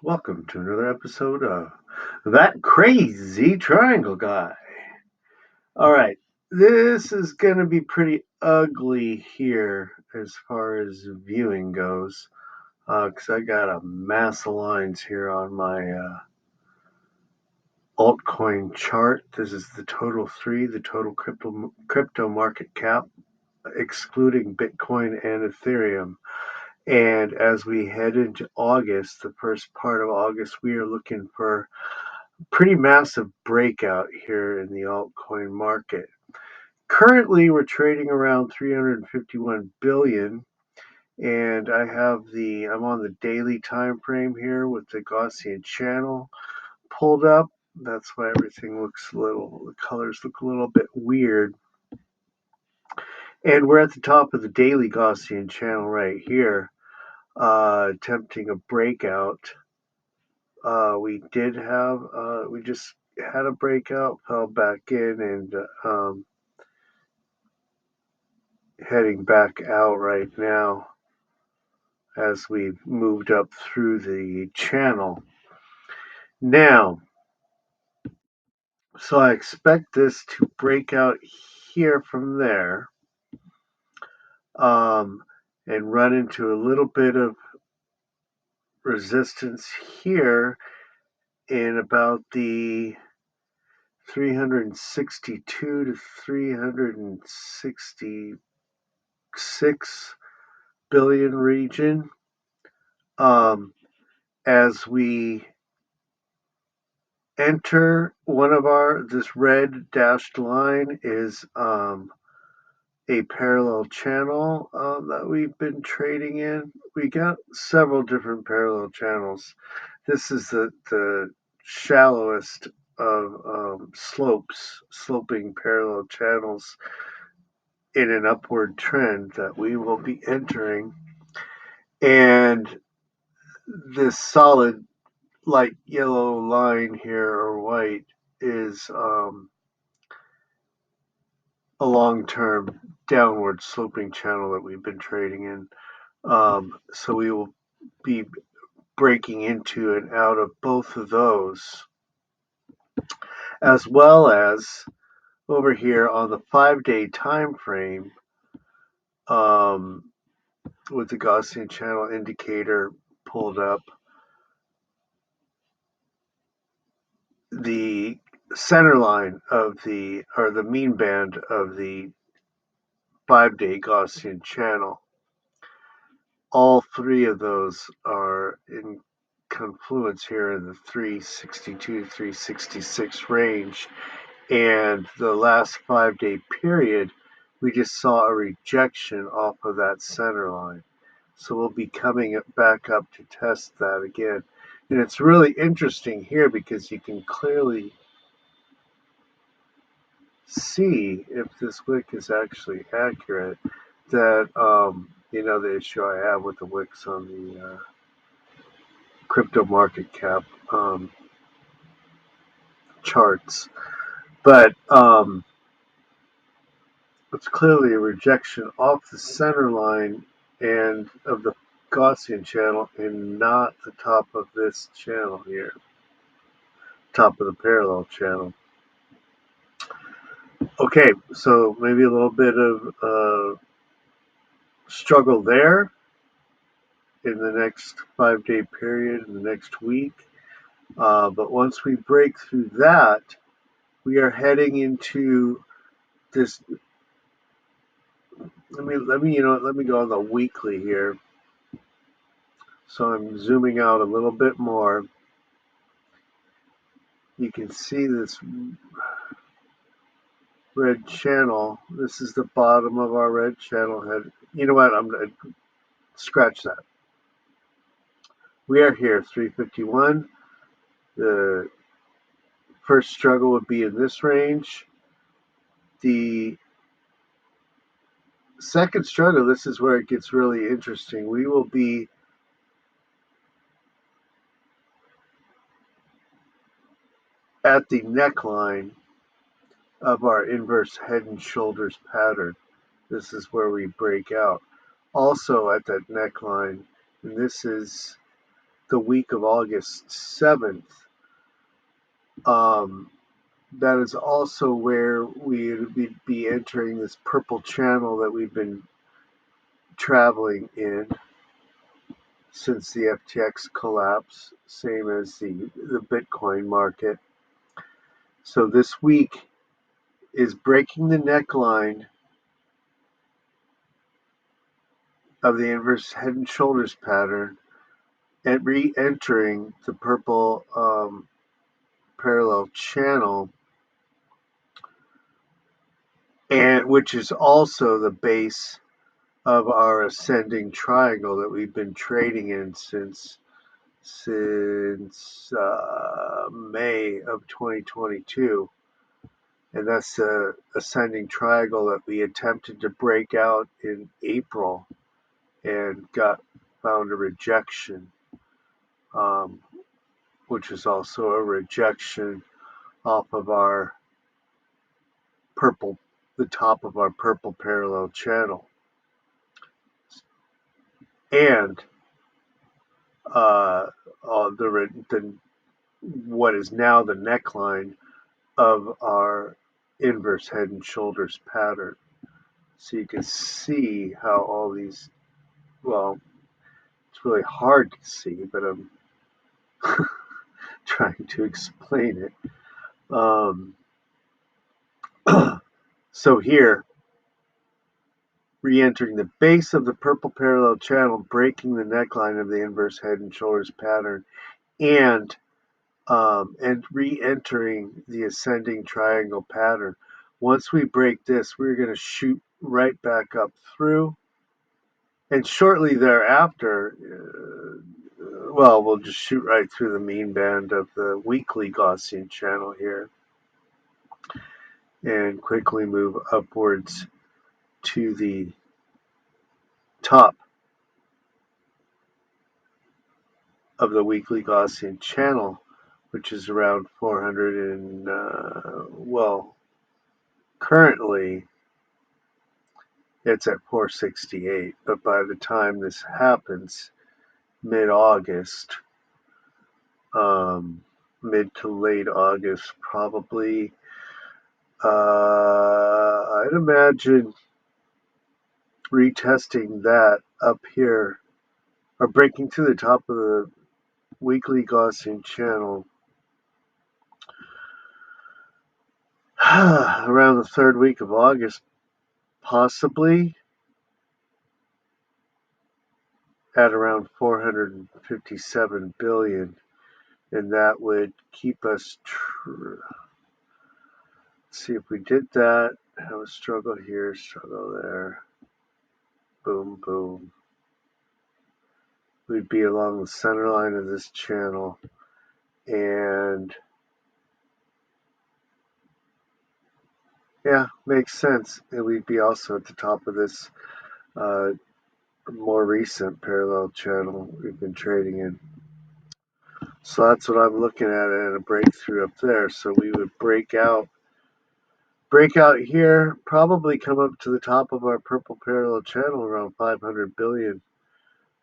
Welcome to another episode of That Crazy Triangle Guy. All right, this is going to be pretty ugly here as far as viewing goes because I got a mass of lines here on my altcoin chart. This is the total three, the total crypto market cap, excluding Bitcoin and Ethereum. And as we head into August, the first part of August, we are looking for pretty massive breakout here in the altcoin market. Currently, we're trading around 351 billion, and I'm on the daily time frame here with the Gaussian channel pulled up. That's why everything the colors look a little bit weird. And we're at the top of the daily Gaussian channel right here, attempting a breakout. We just had a breakout, fell back in, and heading back out right now as we've moved up through the channel. Now, so I expect this to break out here from there um, and run into a little bit of resistance here in about the 362 to 366 billion region. As we enter this red dashed line is a parallel channel that we've been trading in. We got several different parallel channels. This is the shallowest of sloping parallel channels in an upward trend that we will be entering. And this solid light yellow line here, or white, is a long-term downward sloping channel that we've been trading in. So we will be breaking into and out of both of those, as well as over here on the 5-day time frame, with the Gaussian channel indicator pulled up. The center line the mean band of the 5-day Gaussian channel. All three of those are in confluence here in the 362 to 366 range. And the last 5-day period, we just saw a rejection off of that center line. So we'll be coming back up to test that again. And it's really interesting here because you can clearly see if this wick is actually accurate that the issue I have with the wicks on the crypto market cap charts. But it's clearly a rejection off the center line and of the Gaussian channel and not the top of this channel here, top of the parallel channel. Okay, so maybe a little bit of struggle there in the next 5-day period, in the next week. But once we break through that, we are heading into this. Let me go on the weekly here. So I'm zooming out a little bit more. You can see this red channel. This is the bottom of our red channel head. You know what? I'm going to scratch that. We are here, 351. The first struggle would be in this range. The second struggle, this is where it gets really interesting. We will be at the neckline of our inverse head and shoulders pattern. This is where we break out. Also at that neckline, and this is the week of August 7th, that is also where we would be entering this purple channel that we've been traveling in since the FTX collapse, same as the Bitcoin market. So this week is breaking the neckline of the inverse head and shoulders pattern and re-entering the purple parallel channel, and which is also the base of our ascending triangle that we've been trading in since May of 2022. And that's the ascending triangle that we attempted to break out in April and found a rejection, which is also a rejection off of the top of our purple parallel channel. And what is now the neckline of our inverse head and shoulders pattern. So you can see how all these, well, it's really hard to see, but I'm trying to explain it. So here, re-entering the base of the purple parallel channel, breaking the neckline of the inverse head and shoulders pattern, and re-entering the ascending triangle pattern. Once we break this, we're going to shoot right back up through, and shortly thereafter, we'll just shoot right through the mean band of the weekly Gaussian channel here and quickly move upwards to the top of the weekly Gaussian channel, which is around 400 and, currently it's at 468, but by the time this happens, mid-August, mid to late August, probably, I'd imagine retesting that up here, or breaking through the top of the weekly Gaussian channel around the third week of August, possibly at around 457 billion, and that would keep us see if we did that. Have a struggle here, struggle there, boom, boom. We'd be along the center line of this channel, and yeah, makes sense. And we'd be also at the top of this more recent parallel channel we've been trading in. So that's what I'm looking at, and a breakthrough up there. So we would break out here, probably come up to the top of our purple parallel channel around 500 billion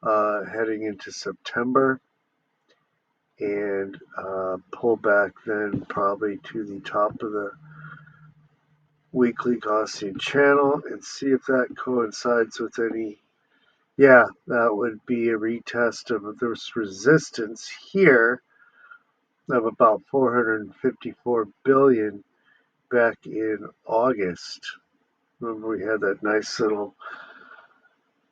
heading into September, and pull back then probably to the top of the weekly Gaussian channel and see if that coincides with any. Yeah, that would be a retest of this resistance here of about 454 billion back in August. Remember, we had that nice little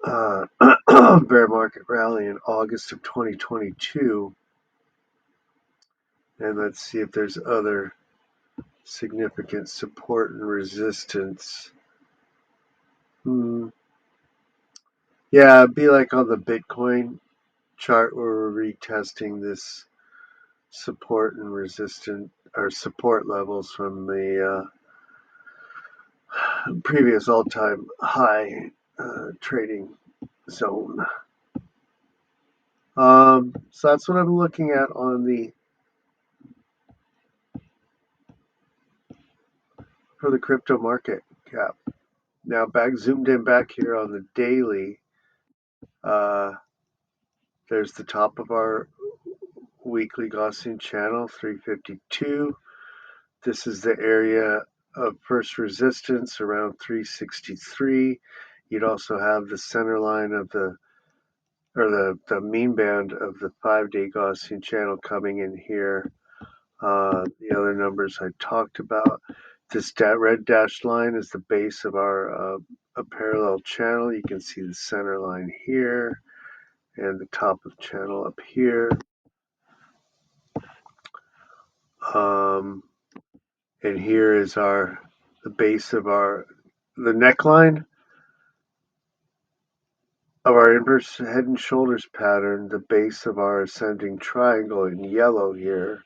bear market rally in August of 2022. And let's see if there's other significant support and resistance. Yeah, it'd be like on the Bitcoin chart where we're retesting this support and resistance, or support levels from the previous all-time high trading zone. So that's what I'm looking at for the crypto market cap. Now zoomed in back here on the daily, there's the top of our weekly Gaussian channel 352. This is the area of first resistance around 363. You'd also have the center line of the mean band of the 5-day Gaussian channel coming in here. The other numbers I talked about. This red dashed line is the base of our a parallel channel. You can see the center line here and the top of channel up here. And here is the base of the neckline of our inverse head and shoulders pattern, the base of our ascending triangle in yellow here.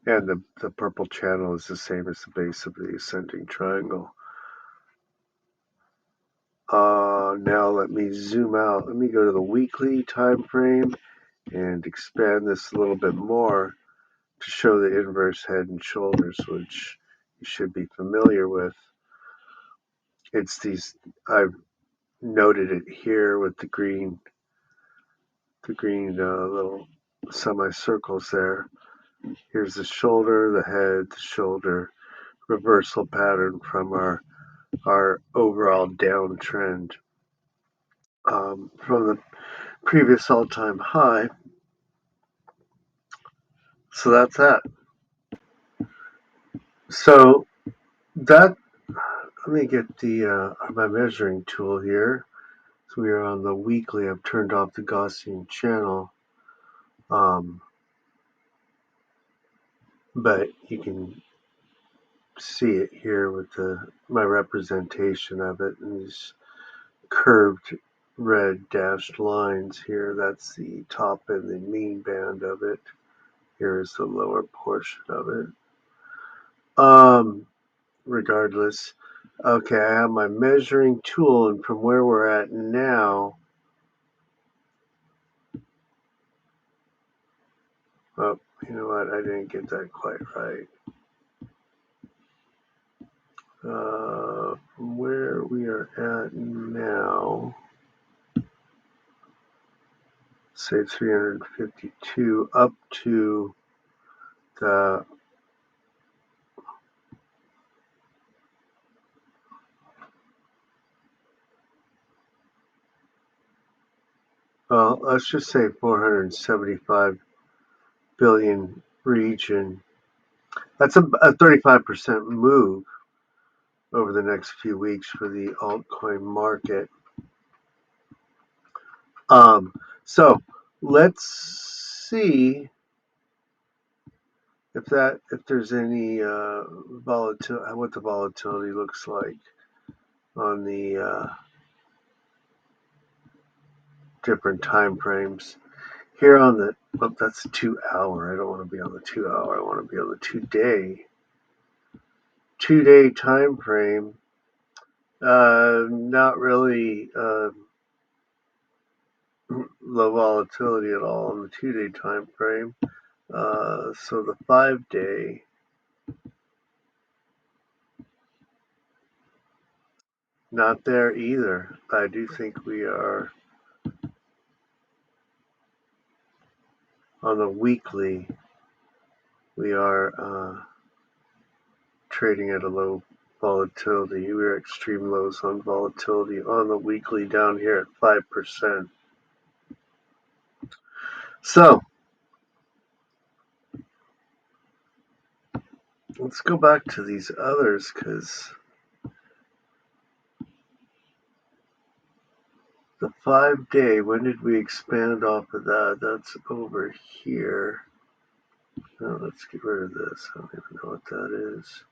And the purple channel is the same as the base of the ascending triangle. Now let me zoom out. Let me go to the weekly time frame and expand this a little bit more to show the inverse head and shoulders, which you should be familiar with. It's these, I've noted it here with the green little semicircles there. Here's the shoulder, the head, the shoulder, reversal pattern from our overall downtrend from the previous all-time high. So that's that. So that, let me get my measuring tool here. So we are on the weekly. I've turned off the Gaussian channel. But you can see it here with my representation of it and these curved red dashed lines here. That's the top and the mean band of it. Here is the lower portion of it. Regardless, okay, I have my measuring tool, and from where we're at now, oh, you know what? I didn't get that quite right. From where we are at now, say 352 up to the well, let's just say 475 billion region. That's a 35% move over the next few weeks for the altcoin market. So let's see if there's any volatility, what the volatility looks like on the different time frames. Here on the, well, that's 2 hour. I don't want to be on the 2 hour. I want to be on the 2 day. 2 day time frame. Not really low volatility at all on the 2 day time frame. So the 5 day, not there either. I do think we are on the weekly. We are trading at a low volatility. We're extreme lows on volatility on the weekly down here at 5%. So let's go back to these others because the 5 day, when did we expand off of that? That's over here. Now let's get rid of this. I don't even know what that is.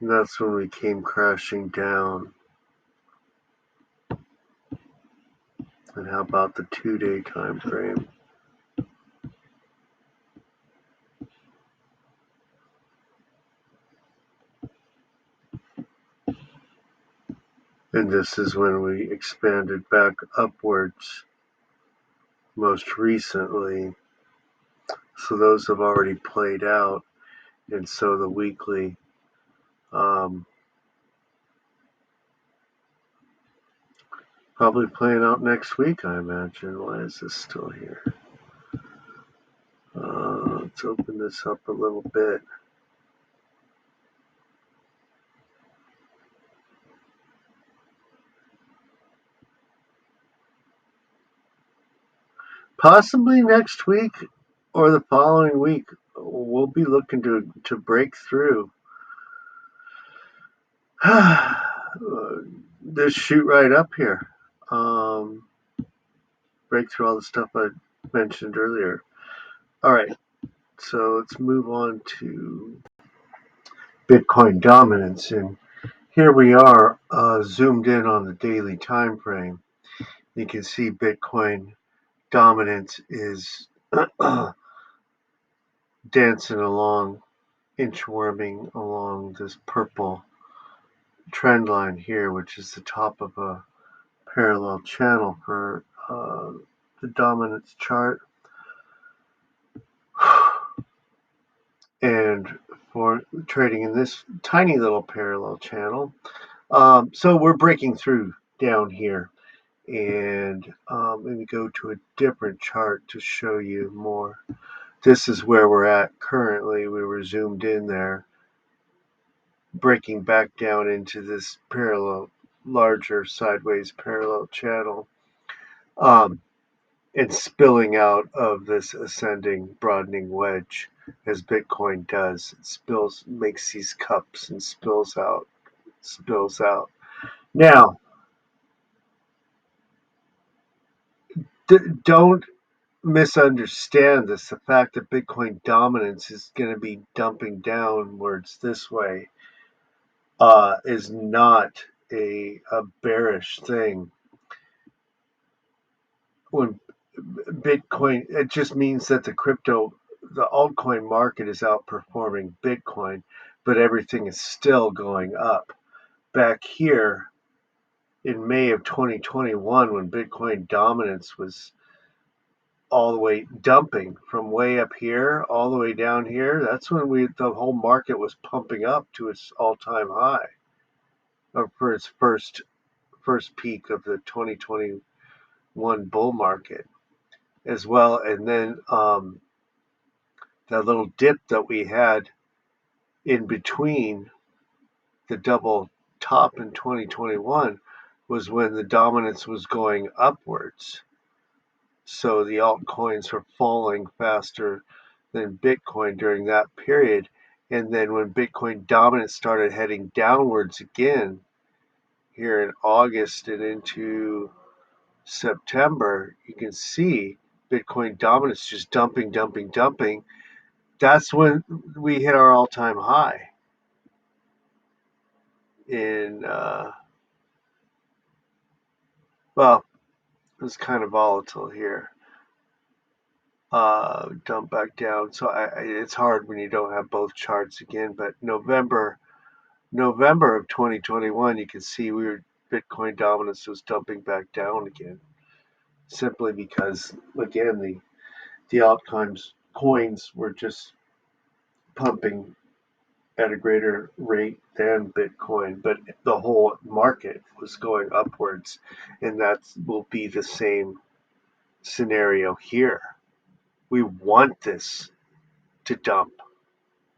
And that's when we came crashing down. And how about the 2 day time frame? And this is when we expanded back upwards most recently. So those have already played out. And so the weekly um, probably playing out next week, I imagine. Why is this still here? Let's open this up a little bit. Possibly next week or the following week, we'll be looking to break through. Just shoot right up here. Um, Break through all the stuff I mentioned earlier. All right, so let's move on to Bitcoin dominance. And here we are zoomed in on the daily time frame. You can see Bitcoin dominance is dancing along, inchworming along this purple trend line here, which is the top of a parallel channel for the dominance chart. And for trading in this tiny little parallel channel. So we're breaking through down here. And let me go to a different chart to show you more. This is where we're at currently. We were zoomed in there, breaking back down into this parallel, larger sideways parallel channel, and spilling out of this ascending, broadening wedge as Bitcoin does. It spills, makes these cups and spills out, spills out. Now, don't misunderstand this. The fact that Bitcoin dominance is going to be dumping downwards this way is not a bearish thing. When Bitcoin, it just means that the altcoin market is outperforming Bitcoin, but everything is still going up. Back here in May of 2021, when Bitcoin dominance was all the way dumping from way up here all the way down here, that's when the whole market was pumping up to its all-time high, or for its first peak of the 2021 bull market as well. And then that little dip that we had in between the double top in 2021 was when the dominance was going upwards. So the altcoins were falling faster than Bitcoin during that period. And then when Bitcoin dominance started heading downwards again here in August and into September, you can see Bitcoin dominance just dumping, dumping, dumping. That's when we hit our all-time high in, well, it was kind of volatile here. Dump back down. So it's hard when you don't have both charts again. But November of 2021, you can see Bitcoin dominance was dumping back down again, simply because again the altcoins coins were just pumping at a greater rate than Bitcoin, but the whole market was going upwards, and that will be the same scenario here. We want this to dump.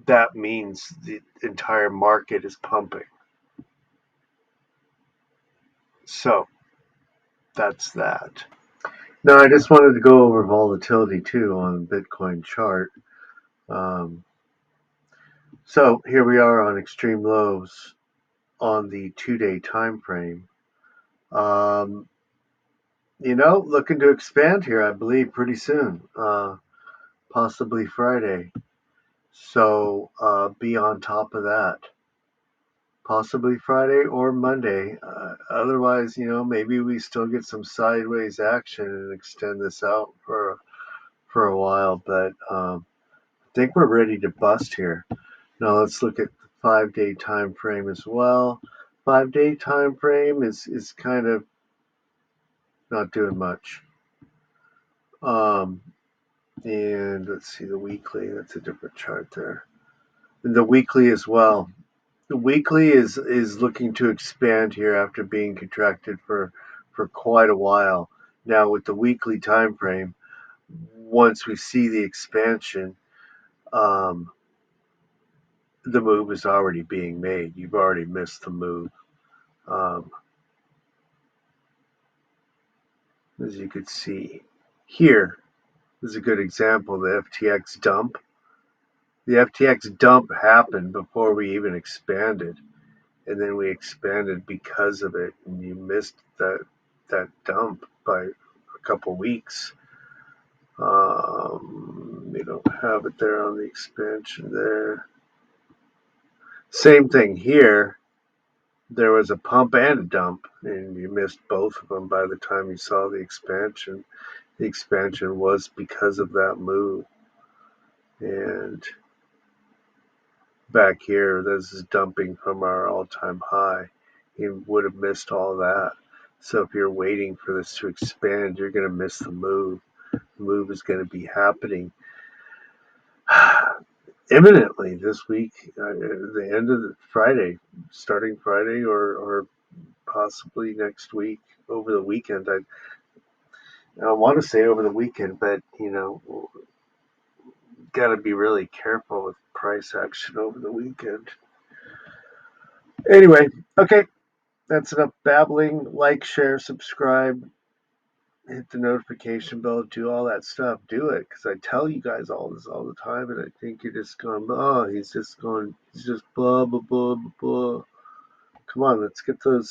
That means the entire market is pumping. So that's that. Now, I just wanted to go over volatility too on the Bitcoin chart. Um, so here we are on extreme lows on the 2-day time frame. Um, looking to expand here, I believe, pretty soon, possibly Friday. So be on top of that. Possibly Friday or Monday. Otherwise, maybe we still get some sideways action and extend this out for a while. But I think we're ready to bust here. Now let's look at the 5-day time frame as well. 5-day time frame is kind of not doing much. And let's see the weekly. That's a different chart there. The weekly as well. The weekly is looking to expand here after being contracted for quite a while. Now with the weekly time frame, once we see the expansion, um, the move is already being made. You've already missed the move. Um, as you could see here is a good example. The FTX dump. The FTX dump happened before we even expanded, and then we expanded because of it, and you missed that dump by a couple weeks. You don't have it there on the expansion there. Same thing here. There was a pump and a dump, and you missed both of them by the time you saw the expansion. The expansion was because of that move. And back here, this is dumping from our all-time high. You would have missed all that. So if you're waiting for this to expand, you're going to miss the move. The move is going to be happening imminently this week, the end of the Friday, starting Friday, or possibly next week, over the weekend. I want to say over the weekend, but got to be really careful with price action over the weekend. Anyway, okay, that's enough babbling. Like, share, subscribe, hit the notification bell, do all that stuff. Do it, because I tell you guys all this all the time, and I think you're just going, oh, he's just blah, blah, blah, blah, blah. Come on, let's get those